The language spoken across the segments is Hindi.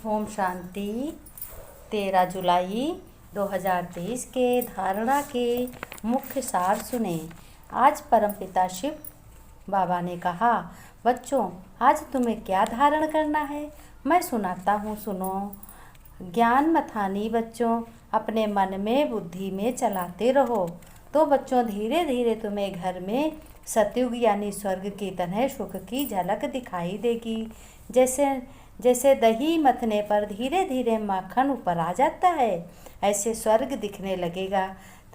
ओम शांति। 13 जुलाई 2023 के धारणा के मुख्य सार सुने। आज परमपिता शिव बाबा ने कहा, बच्चों आज तुम्हें क्या धारण करना है, मैं सुनाता हूँ, सुनो। ज्ञान मथानी बच्चों अपने मन में बुद्धि में चलाते रहो तो बच्चों धीरे धीरे तुम्हें घर में सतयुग यानी स्वर्ग की तरह सुख की झलक दिखाई देगी। जैसे जैसे दही मथने पर धीरे धीरे माखन ऊपर आ जाता है, ऐसे स्वर्ग दिखने लगेगा।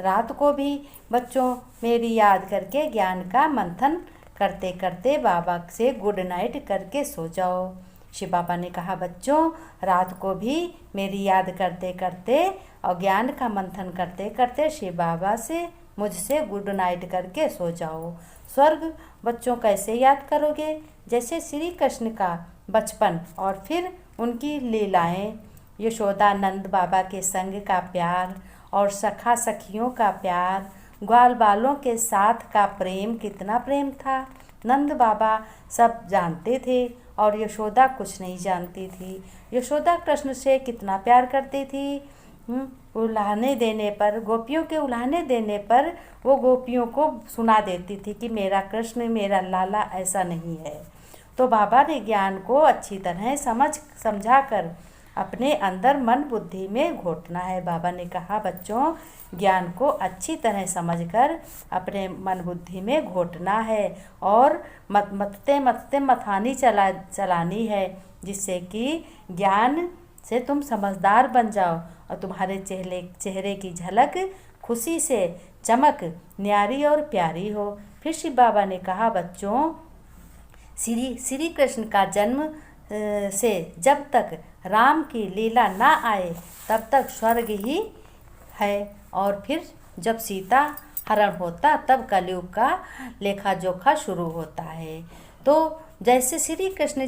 रात को भी बच्चों मेरी याद करके ज्ञान का मंथन करते करते बाबा से गुड नाइट करके सो जाओ। शिव बाबा ने कहा, बच्चों रात को भी मेरी याद करते करते और ज्ञान का मंथन करते करते शिव बाबा से मुझसे गुड नाइट करके सो जाओ। स्वर्ग बच्चों कैसे याद करोगे? जैसे श्री कृष्ण का बचपन और फिर उनकी लीलाएं, यशोदा नंद बाबा के संग का प्यार और सखा सखियों का प्यार, ग्वाल बालों के साथ का प्रेम, कितना प्रेम था। नंद बाबा सब जानते थे और यशोदा कुछ नहीं जानती थी। यशोदा कृष्ण से कितना प्यार करती थी। उल्हाने देने पर, गोपियों के उल्हाने देने पर वो गोपियों को सुना देती थी कि मेरा कृष्ण, मेरा लाला ऐसा नहीं है। तो बाबा ने ज्ञान को अच्छी तरह समझा कर अपने अंदर मन बुद्धि में घोटना है। बाबा ने कहा, बच्चों ज्ञान को अच्छी तरह समझकर अपने मन बुद्धि में घोटना है और मथते मथते मथानी चलानी है, जिससे कि ज्ञान से तुम समझदार बन जाओ और तुम्हारे चेहरे की झलक खुशी से चमक न्यारी और प्यारी हो। फिर शिव बाबा ने कहा, बच्चों श्री कृष्ण का जन्म से जब तक राम की लीला ना आए तब तक स्वर्ग ही है, और फिर जब सीता हरण होता तब कलयुग का लेखा जोखा शुरू होता है। तो जैसे श्री कृष्ण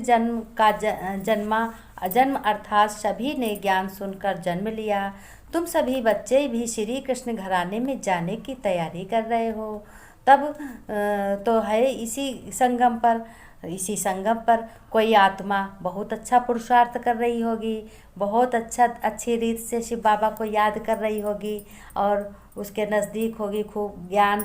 जन्म अर्थात सभी ने ज्ञान सुनकर जन्म लिया, तुम सभी बच्चे भी श्री कृष्ण घराने में जाने की तैयारी कर रहे हो। तब तो है इसी संगम पर कोई आत्मा बहुत अच्छा पुरुषार्थ कर रही होगी, बहुत अच्छी रीत से शिव बाबा को याद कर रही होगी और उसके नज़दीक होगी, खूब ज्ञान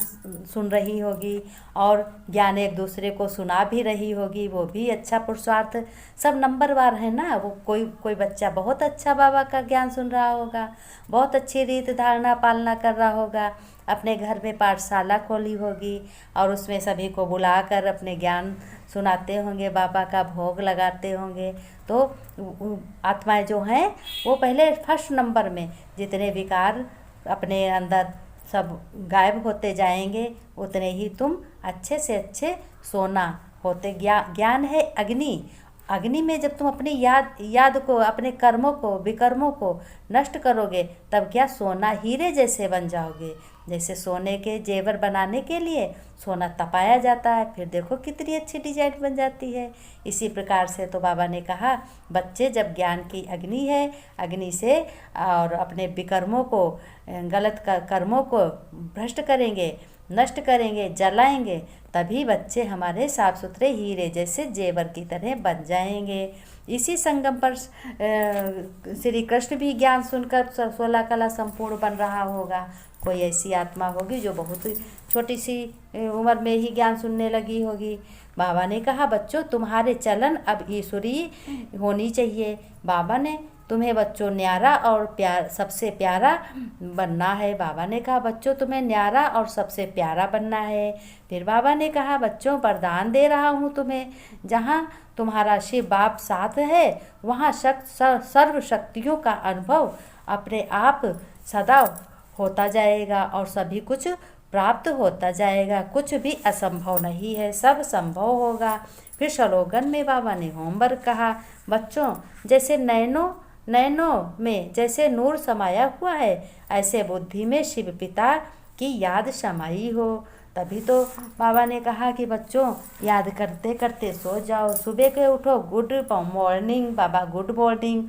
सुन रही होगी और ज्ञान एक दूसरे को सुना भी रही होगी। वो भी अच्छा पुरुषार्थ, सब नंबरवार है ना। वो कोई बच्चा बहुत अच्छा बाबा का ज्ञान सुन रहा होगा, बहुत अच्छी रीत धारणा पालना कर रहा होगा, अपने घर में पाठशाला खोली होगी और उसमें सभी को बुलाकर अपने ज्ञान सुनाते होंगे, बाबा का भोग लगाते होंगे। तो आत्माएं जो हैं वो पहले फर्स्ट नंबर में, जितने विकार अपने अंदर सब गायब होते जाएंगे उतने ही तुम अच्छे से अच्छे सोना होते। ज्ञान है अग्नि में जब तुम अपनी याद को, अपने कर्मों को, विकर्मों को नष्ट करोगे तब क्या सोना हीरे जैसे बन जाओगे। जैसे सोने के जेवर बनाने के लिए सोना तपाया जाता है, फिर देखो कितनी अच्छी डिजाइन बन जाती है। इसी प्रकार से तो बाबा ने कहा, बच्चे जब ज्ञान की अग्नि है, अग्नि से और अपने विकर्मों को, गलत कर्मों को भ्रष्ट करेंगे, नष्ट करेंगे, जलाएंगे, तभी बच्चे हमारे साफ सुथरे हीरे जैसे जेवर की तरह बन जाएंगे। इसी संगम पर श्री कृष्ण भी ज्ञान सुनकर 16 कला संपूर्ण बन रहा होगा। कोई ऐसी आत्मा होगी जो बहुत छोटी सी उम्र में ही ज्ञान सुनने लगी होगी। बाबा ने कहा, बच्चों तुम्हारे चलन अब ईश्वरीय होनी चाहिए। बाबा ने तुम्हें बच्चों न्यारा और सबसे प्यारा बनना है। बाबा ने कहा, बच्चों तुम्हें न्यारा और सबसे प्यारा बनना है। फिर बाबा ने कहा, बच्चों वरदान दे रहा हूँ तुम्हें, जहाँ तुम्हारा शिव बाप साथ है वहाँ सर्व शक्तियों का अनुभव अपने आप सदा होता जाएगा और सभी कुछ प्राप्त होता जाएगा। कुछ भी असंभव नहीं है, सब संभव होगा। फिर स्लोगन में बाबा ने होमवर्क कहा, बच्चों जैसे नैनों में जैसे नूर समाया हुआ है, ऐसे बुद्धि में शिव पिता की याद समाई हो। तभी तो बाबा ने कहा कि बच्चों याद करते करते सो जाओ, सुबह के उठो, गुड मॉर्निंग बाबा, गुड मॉर्निंग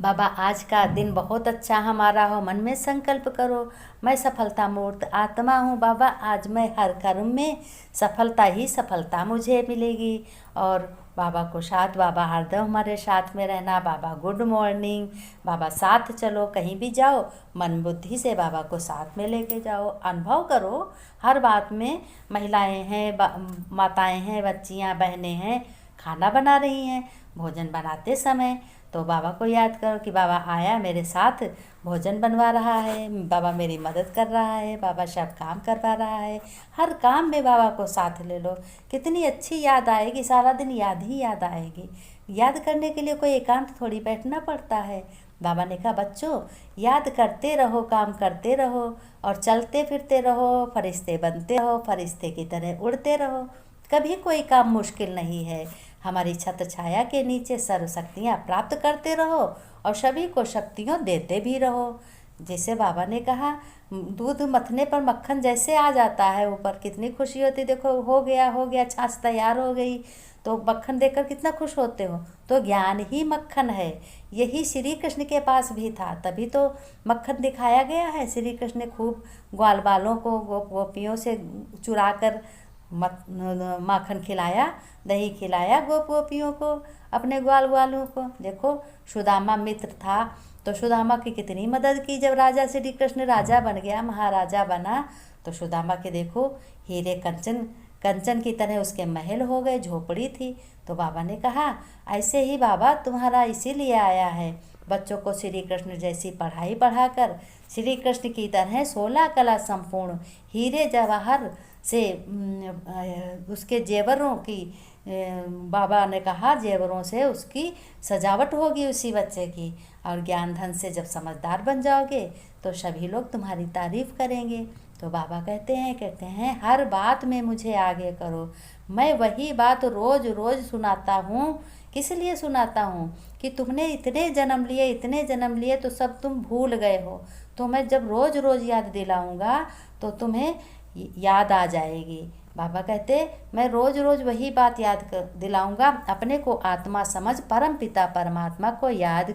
बाबा, आज का दिन बहुत अच्छा हमारा हो। मन में संकल्प करो, मैं सफलता मूर्त आत्मा हूँ बाबा, आज मैं हर कर्म में सफलता ही सफलता मुझे मिलेगी। और बाबा को साथ, बाबा हरदम हमारे साथ में रहना, बाबा गुड मॉर्निंग, बाबा साथ चलो, कहीं भी जाओ मन बुद्धि से बाबा को साथ में लेके जाओ। अनुभव करो हर बात में। महिलाएं हैं, माताएं हैं, बच्चियां, बहनें हैं, खाना बना रही हैं, भोजन बनाते समय तो बाबा को याद करो कि बाबा आया मेरे साथ, भोजन बनवा रहा है, बाबा मेरी मदद कर रहा है, बाबा सब काम करवा रहा है। हर काम में बाबा को साथ ले लो, कितनी अच्छी याद आएगी, सारा दिन याद ही याद आएगी। याद करने के लिए कोई एकांत थोड़ी बैठना पड़ता है। बाबा ने कहा बच्चों याद करते रहो, काम करते रहो और चलते फिरते रहो, फरिश्ते बनते रहो, फरिश्ते की तरह उड़ते रहो। कभी कोई काम मुश्किल नहीं है। हमारी छत्र छाया के नीचे सर्व शक्तियाँ प्राप्त करते रहो और सभी को शक्तियाँ देते भी रहो। जैसे बाबा ने कहा दूध मथने पर मक्खन जैसे आ जाता है ऊपर, कितनी खुशी होती। देखो हो गया छाछ तैयार हो गई तो मक्खन देखकर कितना खुश होते हो। तो ज्ञान ही मक्खन है। यही श्री कृष्ण के पास भी था, तभी तो मक्खन दिखाया गया है। श्री कृष्ण ने खूब ग्वाल बालों को गोपियों से चुरा कर माखन खिलाया, दही खिलाया गोपियों को, अपने ग्वाल वालों को। देखो सुदामा मित्र था तो सुदामा की कितनी मदद की। जब राजा श्री कृष्ण राजा बन गया, महाराजा बना, तो सुदामा के देखो हीरे कंचन की तरह उसके महल हो गए, झोपड़ी थी। तो बाबा ने कहा ऐसे ही बाबा तुम्हारा इसीलिए आया है, बच्चों को श्री कृष्ण जैसी पढ़ाई पढ़ाकर श्री कृष्ण की तरह 16 कला संपूर्ण हीरे जवाहर से उसके जेवरों की, बाबा ने कहा जेवरों से उसकी सजावट होगी उसी बच्चे की। और ज्ञान धन से जब समझदार बन जाओगे तो सभी लोग तुम्हारी तारीफ करेंगे। तो बाबा कहते हैं हर बात में मुझे आगे करो। मैं वही बात रोज़ रोज़ सुनाता हूँ। किस लिए सुनाता हूँ कि तुमने इतने जन्म लिए तो सब तुम भूल गए हो। तो मैं जब रोज़ रोज़ याद दिलाऊँगा तो तुम्हें याद आ जाएगी। बाबा कहते मैं रोज़ रोज़ वही बात याद दिलाऊँगा। अपने को आत्मा समझ परम पिता परमात्मा को याद